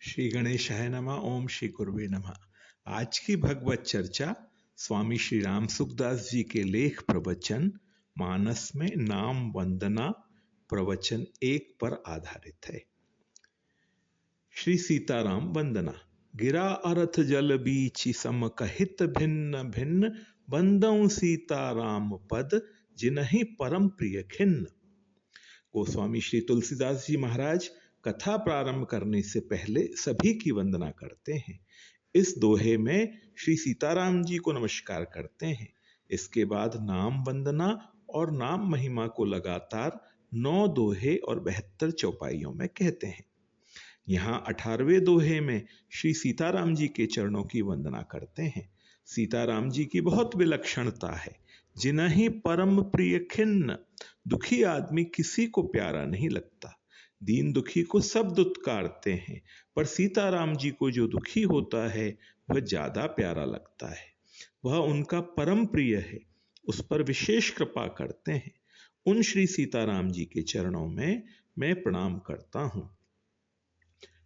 श्री गणेशाय नमः। ओम श्री गुरुवे नमः। आज की भगवत चर्चा स्वामी श्री राम सुखदास जी के लेख प्रवचन मानस में नाम वंदना प्रवचन 1 पर आधारित है। श्री सीताराम वंदना। गिरा अरथ जल बीच सम कहित भिन्न भिन्न, बंदऊ सीताराम पद जिन्हि परम प्रिय खिन्न। गोस्वामी श्री तुलसीदास जी महाराज कथा प्रारंभ करने से पहले सभी की वंदना करते हैं। इस दोहे में श्री सीताराम जी को नमस्कार करते हैं। इसके बाद नाम वंदना और नाम महिमा को लगातार 9 दोहे और 72 चौपाइयों में कहते हैं। यहाँ 18वें दोहे में श्री सीताराम जी के चरणों की वंदना करते हैं। सीताराम जी की बहुत विलक्षणता है। जिन्हि परम प्रिय खिन्न, दुखी आदमी किसी को प्यारा नहीं लगता। दीन दुखी को सब दुत्कारते हैं, पर सीताराम जी को जो दुखी होता है वह ज्यादा प्यारा लगता है। वह उनका परम प्रिय है, उस पर विशेष कृपा करते हैं। उन श्री सीताराम जी के चरणों में मैं प्रणाम करता हूं।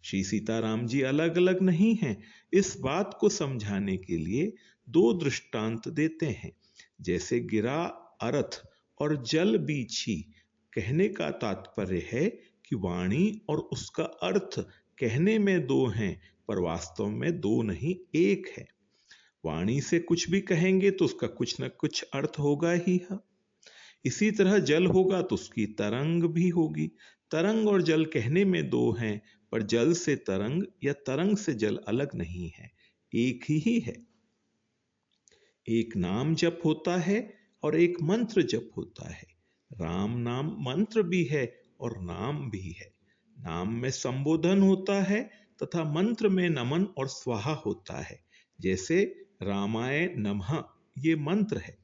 श्री सीताराम जी अलग अलग नहीं हैं। इस बात को समझाने के लिए 2 दृष्टांत देते हैं। जैसे गिरा अर्थ और जल बीछी कहने का तात्पर्य है कि वाणी और उसका अर्थ कहने में 2 हैं, पर वास्तव में 2 नहीं 1 है। वाणी से कुछ भी कहेंगे तो उसका कुछ न कुछ अर्थ होगा ही है। इसी तरह जल होगा तो उसकी तरंग भी होगी। तरंग और जल कहने में 2 हैं, पर जल से तरंग या तरंग से जल अलग नहीं है, एक ही है। एक नाम जप होता है और एक मंत्र जप होता है। राम नाम मंत्र भी है और नाम भी है। नाम में संबोधन होता है तथा मंत्र में नमन और स्वाहा होता है। जैसे रामाय नमः ये मंत्र है,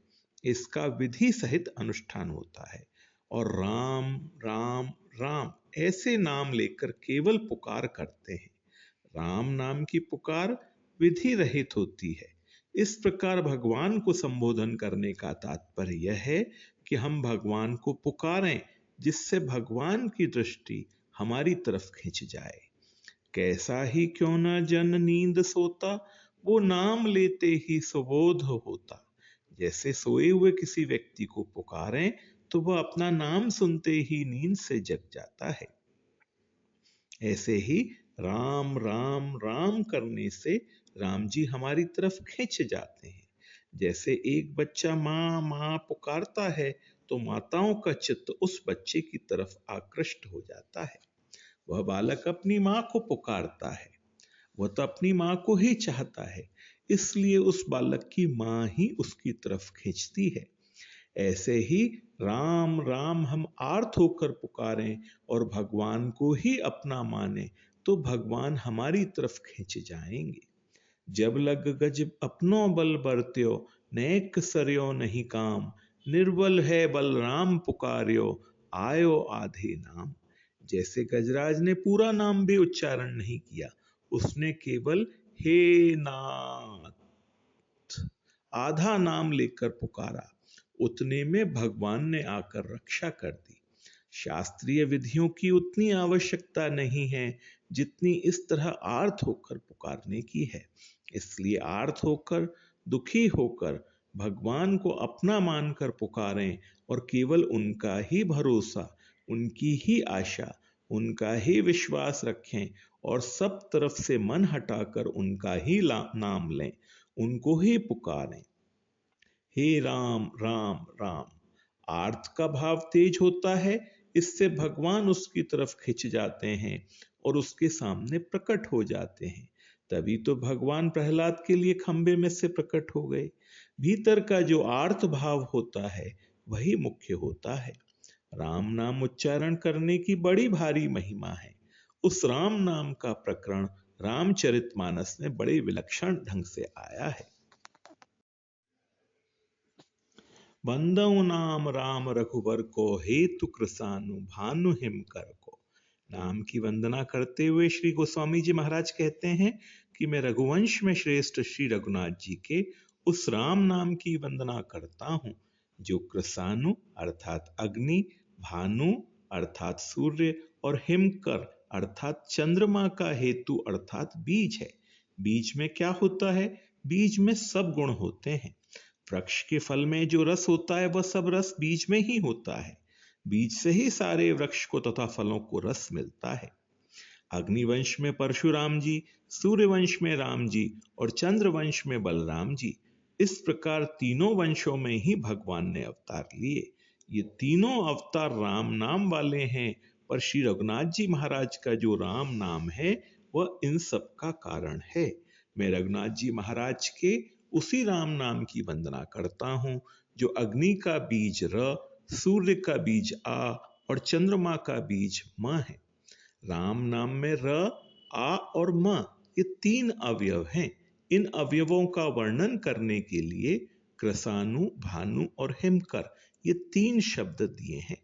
इसका विधि सहित अनुष्ठान होता है। और राम राम राम ऐसे नाम लेकर केवल पुकार करते हैं। राम नाम की पुकार विधि रहित होती है। इस प्रकार भगवान को संबोधन करने का तात्पर्य यह है कि हम भगवान को पुकारें, जिससे भगवान की दृष्टि हमारी तरफ खिंच जाए। कैसा ही क्यों न जन नींद सोता, वो नाम लेते ही सुबोध होता। जैसे सोए हुए किसी व्यक्ति को पुकारें तो वह अपना नाम सुनते ही नींद से जग जाता है। ऐसे ही राम राम राम करने से राम जी हमारी तरफ खिंच जाते हैं। जैसे एक बच्चा माँ माँ पुकारता है तो माताओं का चित्त उस बच्चे की तरफ आकृष्ट हो जाता है। वह बालक अपनी माँ को पुकारता है, वह तो अपनी माँ को ही चाहता है, इसलिए उस बालक की माँ ही उसकी तरफ खींचती है। ऐसे ही राम राम हम आर्त होकर पुकारें और भगवान को ही अपना माने तो भगवान हमारी तरफ खींच जाएंगे। जब लग गज अपनो बल बरत्यो, नेक सरयो नहीं काम। निर्बल है बलराम पुकार्यो, आयो आधे नाम। जैसे गजराज ने पूरा नाम भी उच्चारण नहीं किया, उसने केवल हे नाथ आधा नाम लेकर पुकारा, उतने में भगवान ने आकर रक्षा कर दी। शास्त्रीय विधियों की उतनी आवश्यकता नहीं है जितनी इस तरह आर्त होकर पुकारने की है। इसलिए आर्त होकर, दुखी होकर भगवान को अपना मानकर पुकारें और केवल उनका ही भरोसा, उनकी ही आशा, उनका ही विश्वास रखें और सब तरफ से मन हटाकर उनका ही नाम लें, उनको ही पुकारें। हे राम राम राम। आर्त का भाव तेज होता है, इससे भगवान उसकी तरफ खिंच जाते हैं और उसके सामने प्रकट हो जाते हैं। तभी तो भगवान प्रहलाद के लिए खंबे में से प्रकट हो गए। भीतर का जो आर्त भाव होता है वही मुख्य होता है। राम नाम उच्चारण करने की बड़ी भारी महिमा है। उस राम नाम का प्रकरण रामचरितमानस में बड़े विलक्षण ढंग से आया है। बंदऊ नाम राम रघुबर को, हेतु कृसानु भानु हिम कर को। नाम की वंदना करते हुए श्री गोस्वामी जी महाराज कहते हैं कि मैं रघुवंश में श्रेष्ठ श्री रघुनाथ जी के उस राम नाम की वंदना करता हूँ, जो कृसानु अर्थात अग्नि, भानु अर्थात सूर्य और हिमकर अर्थात चंद्रमा का हेतु अर्थात बीज है। बीज में क्या होता है? बीज में सब गुण होते हैं। वृक्ष के फल में जो रस होता है वह सब रस बीज में ही होता है। बीज से ही सारे वृक्ष को तथा फलों को रस मिलता है। अग्निवंश में परशुराम जी, सूर्यवंश में राम जी और चंद्रवंश में बलराम जी, इस प्रकार तीनों वंशों में ही भगवान ने अवतार लिए। ये तीनों अवतार राम नाम वाले हैं, पर श्री रघुनाथ जी महाराज का जो राम नाम है वह इन सब का कारण है। मैं रघुनाथ जी महाराज के उसी राम नाम की वंदना करता हूँ जो अग्नि का बीज र, सूर्य का बीज आ और चंद्रमा का बीज म है। राम नाम में र, आ और म ये तीन अवयव हैं। इन अवयवों का वर्णन करने के लिए कृसानु, भानु और हिमकर ये तीन शब्द दिए हैं।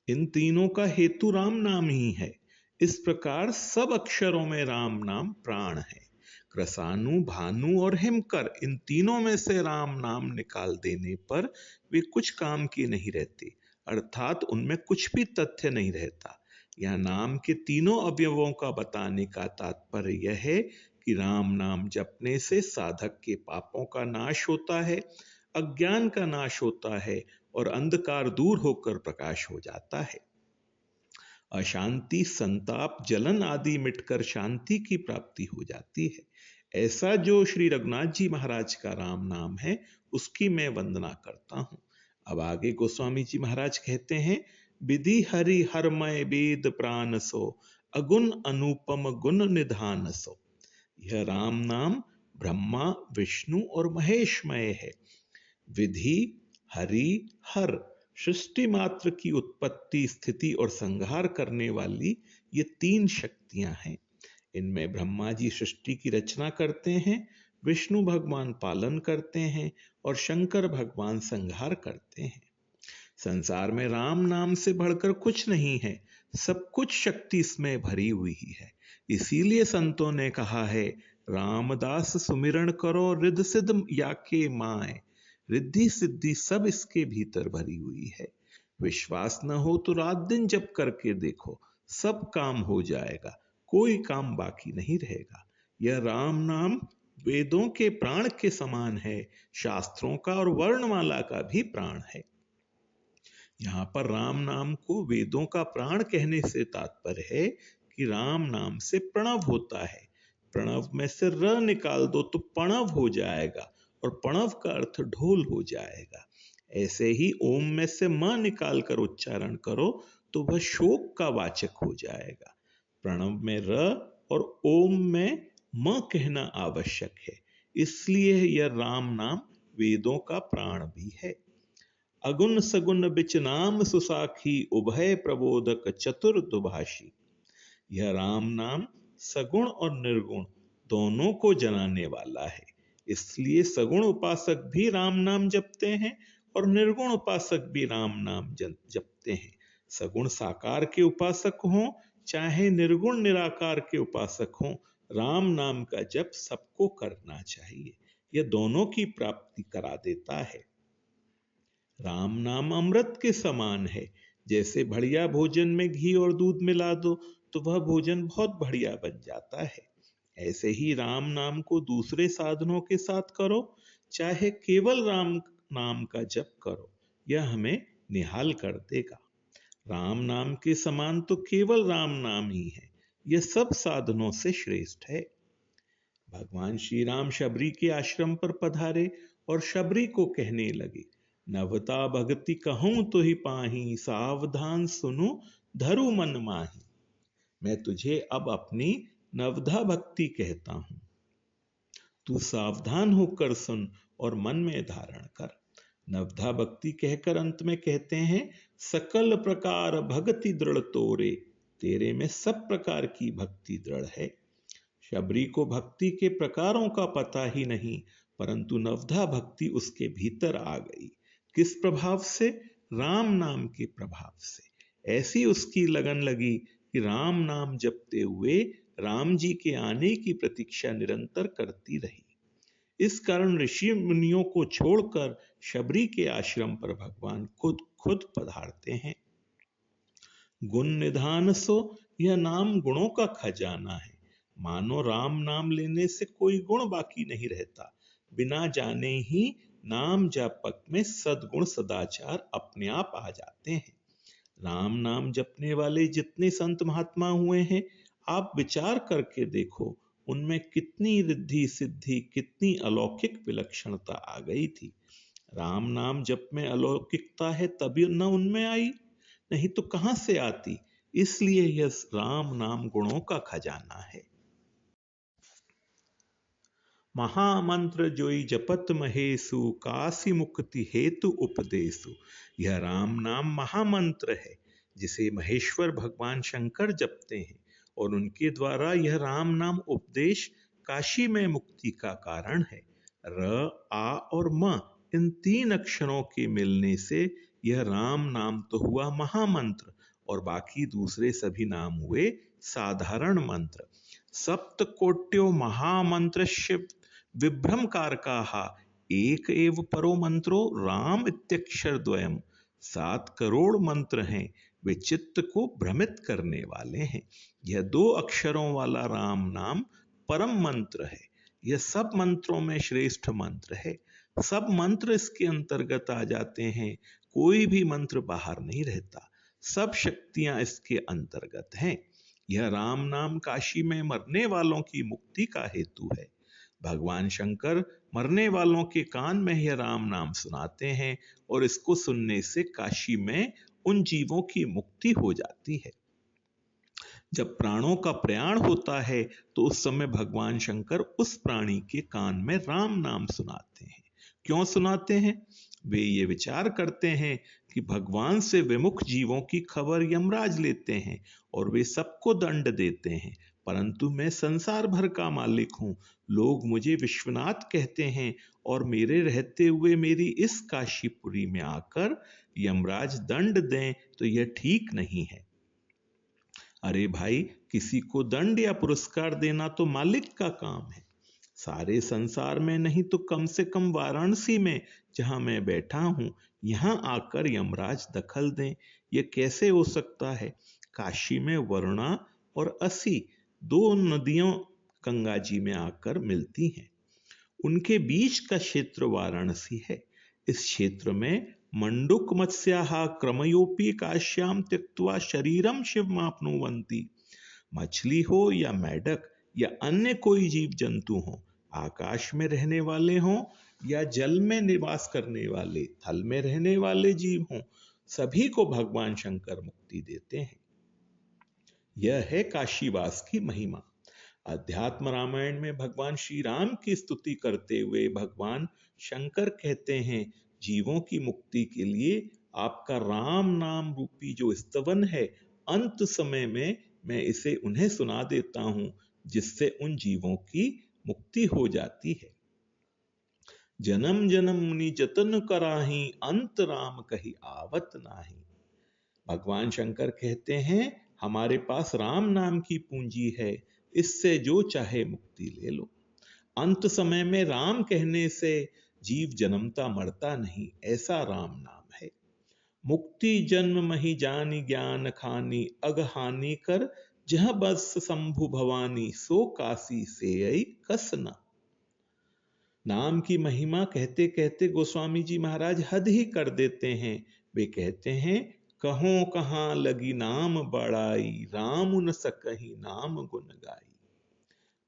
इन तीनों का हेतु राम नाम ही है। इस प्रकार सब अक्षरों में राम नाम प्राण है। कृसानु, भानु और हिमकर इन तीनों में से राम नाम निकाल देने पर वे कुछ काम के नहीं रहते, अर्थात उनमें कुछ भी तथ्य नहीं रहता। यह नाम के तीनों अवयवों का बताने का तात्पर्य यह है कि राम नाम जपने से साधक के पापों का नाश होता है, अज्ञान का नाश होता है और अंधकार दूर होकर प्रकाश हो जाता है। अशांति, संताप, जलन आदि मिटकर शांति की प्राप्ति हो जाती है। ऐसा जो श्री रघुनाथ जी महाराज का राम नाम है उसकी मैं वंदना करता हूं। अब आगे गोस्वामी जी महाराज कहते हैं, विधि हरि हरमय वेद प्राण सो, अगुण अनुपम गुण निधान सो। यह राम नाम ब्रह्मा, विष्णु और महेशमय है। विधि, हरि, हर सृष्टि मात्र की उत्पत्ति, स्थिति और संहार करने वाली ये तीन शक्तियां हैं। इनमें ब्रह्मा जी सृष्टि की रचना करते हैं, विष्णु भगवान पालन करते हैं और शंकर भगवान संहार करते हैं। संसार में राम नाम से बढ़कर कुछ नहीं है। सब कुछ शक्ति इसमें भरी हुई ही है। इसीलिए संतों ने कहा है, रामदास सुमिरण करो रिद्ध सिद्ध याके माए। रिद्धि सिद्धि सब इसके भीतर भरी हुई है। विश्वास न हो तो रात दिन जप करके देखो, सब काम हो जाएगा, कोई काम बाकी नहीं रहेगा। यह राम नाम वेदों के प्राण के समान है, शास्त्रों का और वर्णमाला का भी प्राण है। यहाँ पर राम नाम को वेदों का प्राण कहने से तात्पर्य है कि राम नाम से प्रणव होता है। प्रणव में से र निकाल दो तो प्रणव हो जाएगा और प्रणव का अर्थ ढोल हो जाएगा। ऐसे ही ओम में से म निकाल कर उच्चारण करो तो वह शोक का वाचक हो जाएगा। प्रणव में र और ओम में म कहना आवश्यक है, इसलिए यह राम नाम वेदों का प्राण भी है। अगुण सगुण बिच नाम सुसाखी, उभय प्रबोधक चतुर दुभाषी। यह राम नाम सगुण और निर्गुण दोनों को जनाने वाला है, इसलिए सगुण उपासक भी राम नाम जपते हैं और निर्गुण उपासक भी राम नाम जपते हैं। सगुण साकार के उपासक हों चाहे निर्गुण निराकार के उपासक हों, राम नाम का जप सबको करना चाहिए। यह दोनों की प्राप्ति करा देता है। राम नाम अमृत के समान है। जैसे बढ़िया भोजन में घी और दूध मिला दो तो वह भोजन बहुत बढ़िया बन जाता है, ऐसे ही राम नाम को दूसरे साधनों के साथ करो, चाहे केवल राम नाम का जप करो, यह हमें निहाल कर देगा। राम नाम के समान तो केवल राम नाम ही है, यह सब साधनों से श्रेष्ठ है। भगवान श्री राम शबरी के आश्रम पर पधारे और शबरी को कहने लगे, नवता भक्ति कहूं तो ही पाही, सावधान सुनो धरु मन माही। मैं तुझे अब अपनी नवधा भक्ति कहता हूं, तू सावधान होकर सुन और मन में धारण कर। नवधा भक्ति कहकर अंत में कहते हैं, सकल प्रकार भक्ति दृढ़ तोरे, तेरे में सब प्रकार की भक्ति दृढ़ है। शबरी को भक्ति के प्रकारों का पता ही नहीं, परंतु नवधा भक्ति उसके भीतर आ गई। किस प्रभाव से? राम नाम के प्रभाव से। ऐसी उसकी लगन लगी कि राम नाम जपते हुए राम जी के आने की प्रतीक्षा निरंतर करती रही। इस कारण ऋषि मुनियों को छोड़कर शबरी के आश्रम पर भगवान खुद पधारते हैं। गुण निधान सो, यह नाम गुणों का खजाना है। मानो राम नाम लेने से कोई गुण बाकी नहीं रहता। बिना जाने ही नाम जापक में सद्गुण सदाचार अपने आप आ जाते हैं। राम नाम जपने वाले जितने संत महात्मा हुए हैं, आप विचार करके देखो, उनमें कितनी रिद्धि सिद्धि, कितनी अलौकिक विलक्षणता आ गई थी। राम नाम जप में अलौकिकता है तभी न उनमें आई, नहीं तो कहां से आती। इसलिए यह राम नाम गुणों का खजाना है। महामंत्र जोई जपत महेसु, काशी मुक्ति हेतु उपदेसु। यह राम नाम महामंत्र है जिसे महेश्वर भगवान शंकर जपते हैं, और उनके द्वारा यह राम नाम उपदेश काशी में मुक्ति का कारण है। र, आ और म, इन तीन अक्षरों के मिलने से यह राम नाम तो हुआ महामंत्र, और बाकी दूसरे सभी नाम हुए साधारण मंत्र। सप्तकोट्यो महामंत्रस्य विभ्रमकारकाः एक एव परो मंत्रो राम इत्यक्षर द्वयम्। 7 करोड़ मंत्र हैं, वे चित्त को भ्रमित करने वाले हैं। यह 2 अक्षरों वाला राम नाम परम मंत्र है। यह सब मंत्रों में श्रेष्ठ मंत्र है। सब मंत्र इसके अंतर्गत आ जाते हैं, कोई भी मंत्र बाहर नहीं रहता। सब शक्तियां इसके अंतर्गत हैं। यह राम नाम काशी में मरने वालों की मुक्ति का हेतु है। भगवान शंकर मरने वालों के कान में यह राम नाम सुनाते हैं, और इसको सुनने से काशी में उन जीवों की मुक्ति हो जाती है। जब प्राणों का प्रयाण होता है तो उस समय भगवान शंकर उस प्राणी के कान में राम नाम सुनाते हैं। क्यों सुनाते हैं? वे ये विचार करते हैं कि भगवान से विमुख जीवों की खबर यमराज लेते हैं और वे सबको दंड देते हैं, परंतु मैं संसार भर का मालिक हूं। लोग मुझे विश्वनाथ कहते हैं, और मेरे रहते हुए मेरी इस काशीपुरी में आकर यमराज दंड दें तो यह ठीक नहीं है। अरे भाई, किसी को दंड या पुरस्कार देना तो मालिक का काम है। सारे संसार में नहीं तो कम से कम वाराणसी में, जहां मैं बैठा हूं, यहां आकर यमराज दखल दें, यह कैसे हो सकता है? काशी में वरुणा और असी 2 नदियों गंगा जी में आकर मिलती हैं। उनके बीच का क्षेत्र वाराणसी है। इस क्षेत्र में मंडुक मत्स्याः क्रमयोपि काश्याम त्यक्त्वा शरीरम शिवमाप्नुवन्ति। मछली हो या मेढक या अन्य कोई जीव जंतु हो, आकाश में रहने वाले हों या जल में निवास करने वाले, थल में रहने वाले जीव हों, सभी को भगवान शंकर मुक्ति देते हैं। यह है काशीवास की महिमा। अध्यात्म रामायण में भगवान श्री राम की स्तुति करते हुए भगवान शंकर कहते हैं, जीवों की मुक्ति के लिए आपका राम नाम रूपी जो स्तवन है, अंत समय में मैं इसे उन्हें सुना देता हूं, जिससे उन जीवों की मुक्ति हो जाती है। जन्म जन्म मुनि जतन कराही, अंत राम कही आवत नाही। भगवान शंकर कहते हैं, हमारे पास राम नाम की पूंजी है, इससे जो चाहे मुक्ति ले लो। अंत समय में राम कहने से जीव जन्मता मरता नहीं, ऐसा राम नाम है। मुक्ति जन्म मही जानी ज्ञान खानी, अग हानि कर जह बस शंभु भवानी, सो काशी से आई कसना। नाम की महिमा कहते कहते गोस्वामी जी महाराज हद ही कर देते हैं। वे कहते हैं, कहो कहां लगी नाम बड़ाई, राम न सकहि नाम गुण गाई।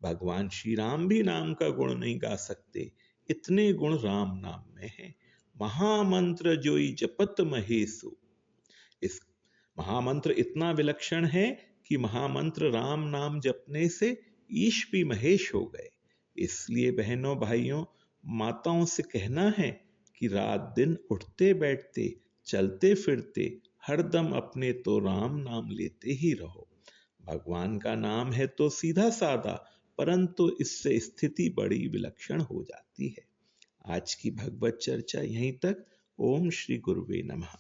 भगवान श्री राम भी नाम का गुण नहीं गा सकते, इतने गुण राम नाम में हैं। महामंत्र जोई जपत महेसु। इस महामंत्र इतना विलक्षण है कि महामंत्र राम नाम जपने से ईश भी महेश हो गए। इसलिए बहनों भाइयों, माताओं से कहना है कि रात दिन उठते बैठते चलते फिरते हरदम अपने तो राम नाम लेते ही रहो। भगवान का नाम है तो सीधा साधा, परंतु इससे स्थिति बड़ी विलक्षण हो जाती है। आज की भगवत चर्चा यहीं तक। ओम श्री गुरुवे नमः।